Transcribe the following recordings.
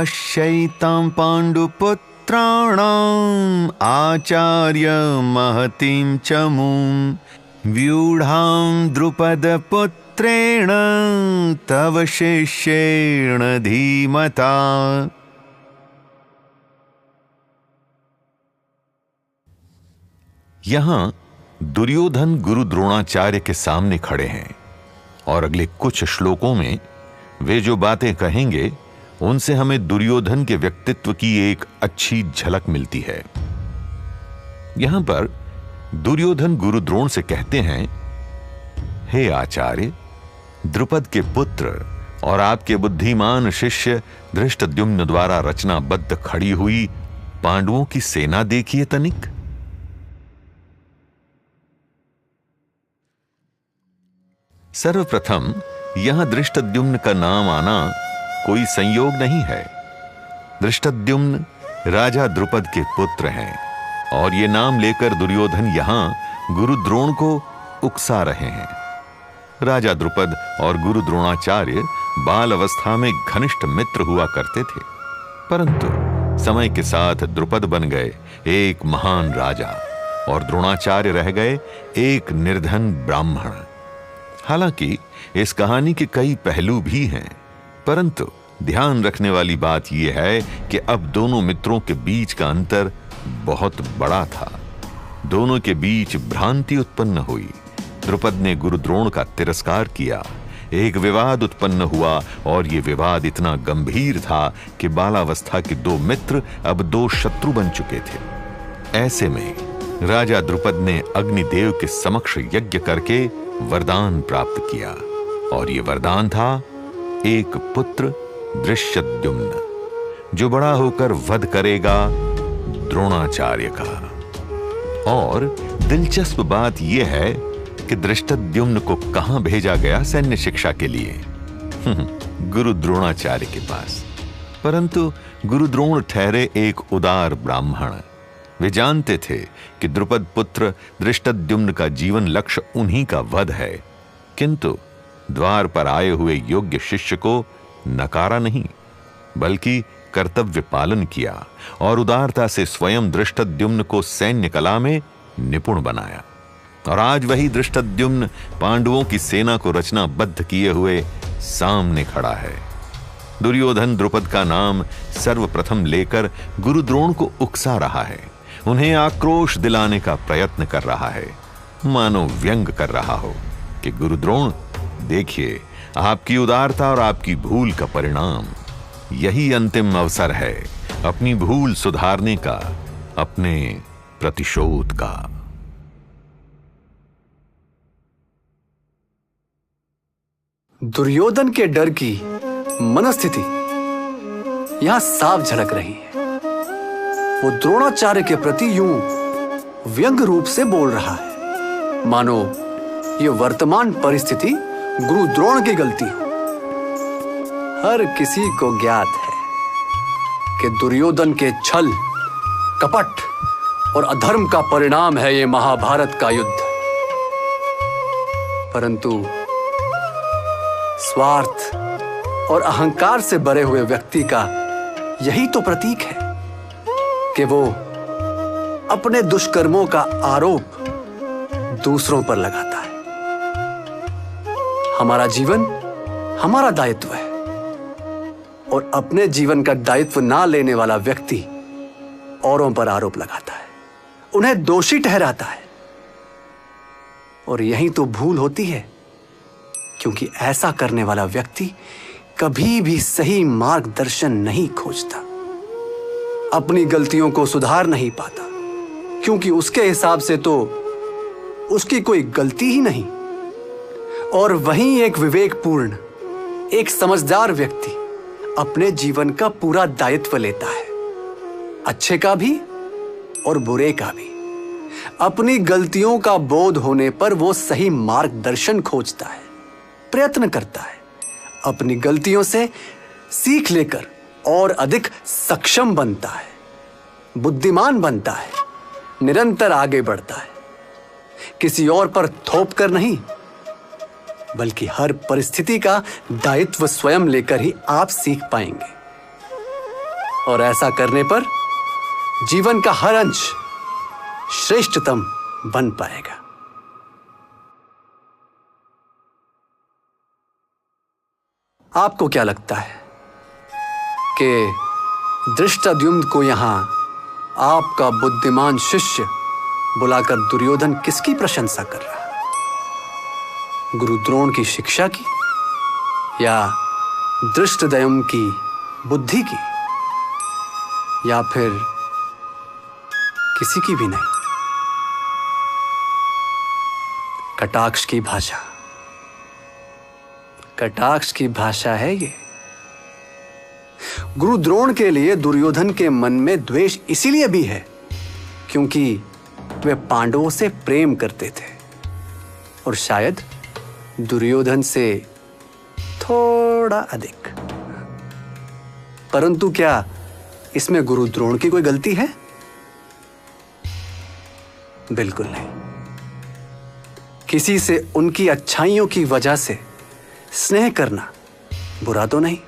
पश्यैतां पाण्डुपुत्राणाम् आचार्य महतीं चमूं व्यूढां द्रुपदपुत्रेण तव शिष्येण धीमता। यहां दुर्योधन गुरु द्रोणाचार्य के सामने खड़े हैं और अगले कुछ श्लोकों में वे जो बातें कहेंगे उनसे हमें दुर्योधन के व्यक्तित्व की एक अच्छी झलक मिलती है। यहां पर दुर्योधन गुरु द्रोण से कहते हैं, हे आचार्य, द्रुपद के पुत्र और आपके बुद्धिमान शिष्य धृष्टद्युम्न द्वारा रचनाबद्ध खड़ी हुई पांडवों की सेना देखिए तनिक। सर्वप्रथम यहां धृष्टद्युम्न का नाम आना कोई संयोग नहीं है। धृष्टद्युम्न राजा द्रुपद के पुत्र हैं और ये नाम लेकर दुर्योधन यहां गुरु द्रोण को उकसा रहे हैं। राजा द्रुपद और गुरु द्रोणाचार्य बाल अवस्था में घनिष्ठ मित्र हुआ करते थे, परंतु समय के साथ द्रुपद बन गए एक महान राजा और द्रोणाचार्य रह गए एक निर्धन ब्राह्मण। हालांकि इस कहानी के कई पहलू भी हैं, परंतु ध्यान रखने वाली बात यह है कि अब दोनों मित्रों के बीच का अंतर बहुत बड़ा था। दोनों के बीच भ्रांति उत्पन्न हुई। द्रुपद ने गुरु द्रोण का तिरस्कार किया, एक विवाद उत्पन्न हुआ और यह विवाद इतना गंभीर था कि बालावस्था के दो मित्र अब दो शत्रु बन चुके थे। ऐसे में राजा द्रुपद ने अग्निदेव के समक्ष यज्ञ करके वरदान प्राप्त किया और यह वरदान था एक पुत्र धृष्टद्युम्न, जो बड़ा होकर वध करेगा द्रोणाचार्य का। और दिलचस्प बात यह है कि धृष्टद्युम्न को कहां भेजा गया सैन्य शिक्षा के लिए? गुरु द्रोणाचार्य के पास। परंतु गुरु द्रोण ठहरे एक उदार ब्राह्मण। वे जानते थे कि द्रुपद पुत्र धृष्टद्युम्न का जीवन लक्ष्य उन्हीं का वध है, किंतु द्वार पर आए हुए योग्य शिष्य को नकारा नहीं, बल्कि कर्तव्य पालन किया और उदारता से स्वयं धृष्टद्युम्न को सैन्य कला में निपुण बनाया। और आज वही धृष्टद्युम्न पांडवों की सेना को रचनाबद्ध किए हुए सामने खड़ा है। दुर्योधन द्रुपद का नाम सर्वप्रथम लेकर गुरु द्रोण को उकसा रहा है, उन्हें आक्रोश दिलाने का प्रयत्न कर रहा है, मानो व्यंग कर रहा हो कि गुरु द्रोण, देखिए, आपकी उदारता और आपकी भूल का परिणाम, यही अंतिम अवसर है अपनी भूल सुधारने का, अपने प्रतिशोध का। दुर्योधन के डर की मनस्थिति यहां साफ झलक रही है। वो द्रोणाचार्य के प्रति यूं व्यंग रूप से बोल रहा है, मानो ये वर्तमान परिस्थिति गुरु द्रोण की गलती हो। हर किसी को ज्ञात है कि दुर्योधन के छल, कपट और अधर्म का परिणाम है ये महाभारत का युद्ध। परंतु स्वार्थ और अहंकार से भरे हुए व्यक्ति का यही तो प्रतीक है कि वो अपने दुष्कर्मों का आरोप दूसरों पर लगाता है। हमारा जीवन हमारा दायित्व है और अपने जीवन का दायित्व ना लेने वाला व्यक्ति औरों पर आरोप लगाता है, उन्हें दोषी ठहराता है। और यही तो भूल होती है, क्योंकि ऐसा करने वाला व्यक्ति कभी भी सही मार्गदर्शन नहीं खोजता, अपनी गलतियों को सुधार नहीं पाता, क्योंकि उसके हिसाब से तो उसकी कोई गलती ही नहीं। और वहीं एक विवेकपूर्ण, एक समझदार व्यक्ति अपने जीवन का पूरा दायित्व लेता है, अच्छे का भी और बुरे का भी। अपनी गलतियों का बोध होने पर वो सही मार्गदर्शन खोजता है, प्रयत्न करता है, अपनी गलतियों से सीख लेकर और अधिक सक्षम बनता है, बुद्धिमान बनता है, निरंतर आगे बढ़ता है, किसी और पर थोप कर नहीं, बल्कि हर परिस्थिति का दायित्व स्वयं लेकर ही आप सीख पाएंगे। और ऐसा करने पर जीवन का हर अंश श्रेष्ठतम बन पाएगा। आपको क्या लगता है कि धृष्टद्युम्न को यहां आपका बुद्धिमान शिष्य बुलाकर दुर्योधन किसकी प्रशंसा कर रहा है? गुरु द्रोण की शिक्षा की या धृष्टद्युम्न की बुद्धि की, या फिर किसी की भी नहीं? कटाक्ष की भाषा, कटाक्ष की भाषा है ये। गुरु द्रोण के लिए दुर्योधन के मन में द्वेष इसीलिए भी है क्योंकि वे पांडवों से प्रेम करते थे और शायद दुर्योधन से थोड़ा अधिक। परंतु क्या इसमें गुरु द्रोण की कोई गलती है? बिल्कुल नहीं। किसी से उनकी अच्छाइयों की वजह से स्नेह करना बुरा तो नहीं,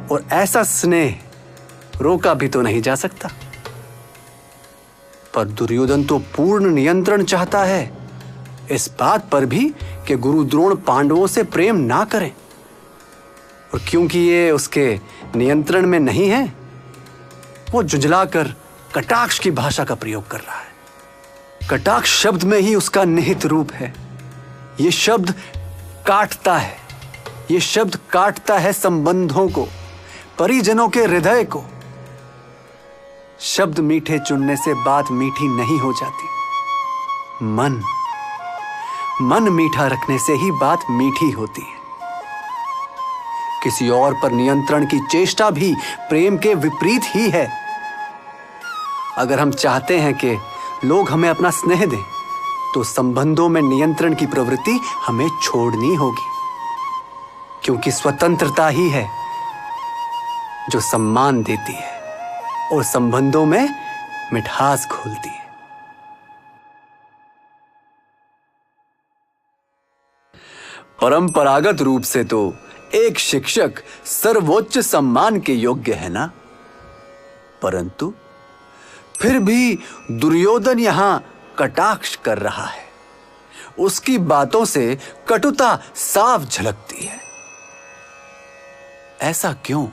और ऐसा स्नेह रोका भी तो नहीं जा सकता। पर दुर्योधन तो पूर्ण नियंत्रण चाहता है, इस बात पर भी कि गुरु द्रोण पांडवों से प्रेम ना करें। और क्योंकि ये उसके नियंत्रण में नहीं है, वो जुझलाकर कटाक्ष की भाषा का प्रयोग कर रहा है। कटाक्ष शब्द में ही उसका निहित रूप है। ये शब्द काटता है, ये शब्द काटता है संबंधों को, परिजनों के हृदय को। शब्द मीठे चुनने से बात मीठी नहीं हो जाती। मन मीठा रखने से ही बात मीठी होती है। किसी और पर नियंत्रण की चेष्टा भी प्रेम के विपरीत ही है। अगर हम चाहते हैं कि लोग हमें अपना स्नेह दें, तो संबंधों में नियंत्रण की प्रवृत्ति हमें छोड़नी होगी, क्योंकि स्वतंत्रता ही है जो सम्मान देती है और संबंधों में मिठास घोलती है। परंपरागत रूप से तो एक शिक्षक सर्वोच्च सम्मान के योग्य है ना, परंतु फिर भी दुर्योधन यहां कटाक्ष कर रहा है। उसकी बातों से कटुता साफ झलकती है। ऐसा क्यों?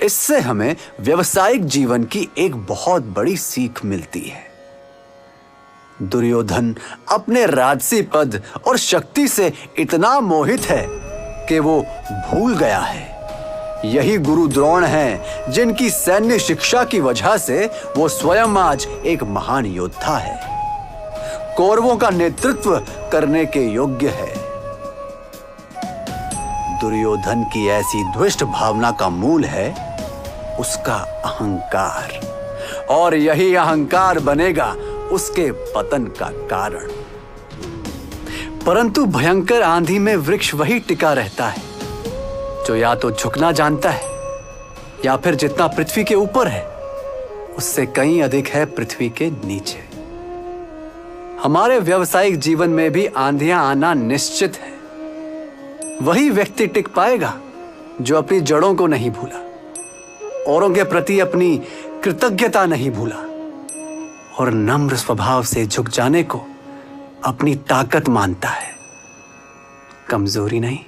इससे हमें व्यवसायिक जीवन की एक बहुत बड़ी सीख मिलती है। दुर्योधन अपने राजसी पद और शक्ति से इतना मोहित है कि वो भूल गया है यही गुरु द्रोण हैं जिनकी सैन्य शिक्षा की वजह से वो स्वयं आज एक महान योद्धा है, कौरवों का नेतृत्व करने के योग्य है। दुर्योधन की ऐसी दुष्ट भावना का मूल है उसका अहंकार, और यही अहंकार बनेगा उसके पतन का कारण। परंतु भयंकर आंधी में वृक्ष वही टिका रहता है जो या तो झुकना जानता है या फिर जितना पृथ्वी के ऊपर है उससे कहीं अधिक है पृथ्वी के नीचे। हमारे व्यावसायिक जीवन में भी आंधियां आना निश्चित है। वही व्यक्ति टिक पाएगा जो अपनी जड़ों को नहीं भूला, औरों के प्रति अपनी कृतज्ञता नहीं भूला और नम्र स्वभाव से झुक जाने को अपनी ताकत मानता है, कमजोरी नहीं।